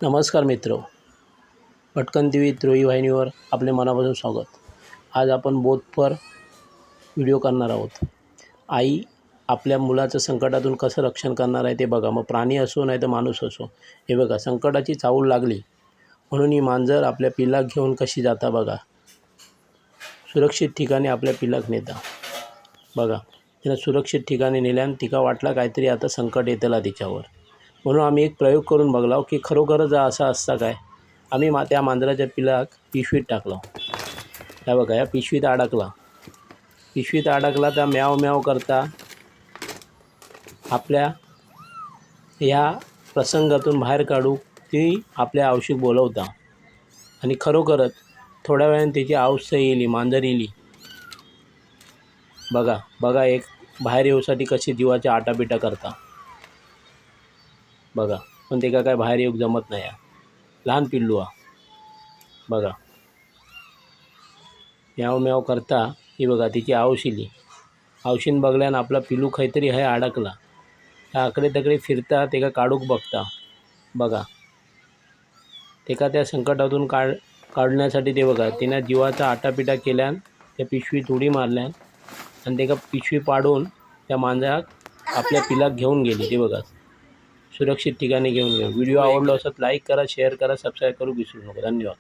नमस्कार मित्र, भटकन T V त्रोई वाहिनीवर आपले मनापासून स्वागत। आज आपण बोधपर व्हिडिओ करणार आहोत। आई आपल्या मुलाचं संकटातून कसं रक्षण करणार आहे ते बघा। मग प्राणी असो नाही तर माणूस असो, हे बघा, संकटाची चाहूल लागली म्हणून ही मांजर आपल्या पिल्लाक घेऊन कशी जाता बघा। सुरक्षित ठिकाणी आपल्या पिल्लाक नेता बघा। तिला सुरक्षित ठिकाणी नेल्यान तिका वाटला काहीतरी आता संकट येतला तिच्यावर, म्हणून आम्ही एक प्रयोग करून बघला की खरोखरच असा असता काय। आम्ही त्या मांजराच्या पिल्लाक पिशवीत टाकला, हे बघा, या पिशवीत अडकला त्या म्याव म्याव करता आपल्या ह्या प्रसंगातून बाहेर काढू ती आपल्या आवशीक बोलवता। आणि खरोखरच थोड्या वेळाने तिची आऊस येईल, मांजर येईल बघा। बघा एक बाहेर येऊसाठी कशी जीवाच्या आटापिटा करता बघा, पण ते काय बाहेर येऊक जमत नाही। लहान पिल्लू बघा, म्याव म्याव करता ही बघा तिची आवशिली। आवशीन बघल्यान आपला पिल्लू काहीतरी आहे अडकला, आकडे तकडे फिरता तेका काढूक बघता बघा। तेका त्या संकटातून काढण्यासाठी ते बघा तिने जीवाचा आटापिटा केल्यान त्या पिशवीत उडी मारल्यान आणि तेका पिशवी पाडून त्या मांजराक आपल्या पिल्लाक घेऊन गेली। ते बघा सुरक्षित ठिकाणी घेऊन गेली। व्हिडिओ आवडलो असत लाईक करा, शेअर करा, सबस्क्राईब करू विसरू नका। धन्यवाद।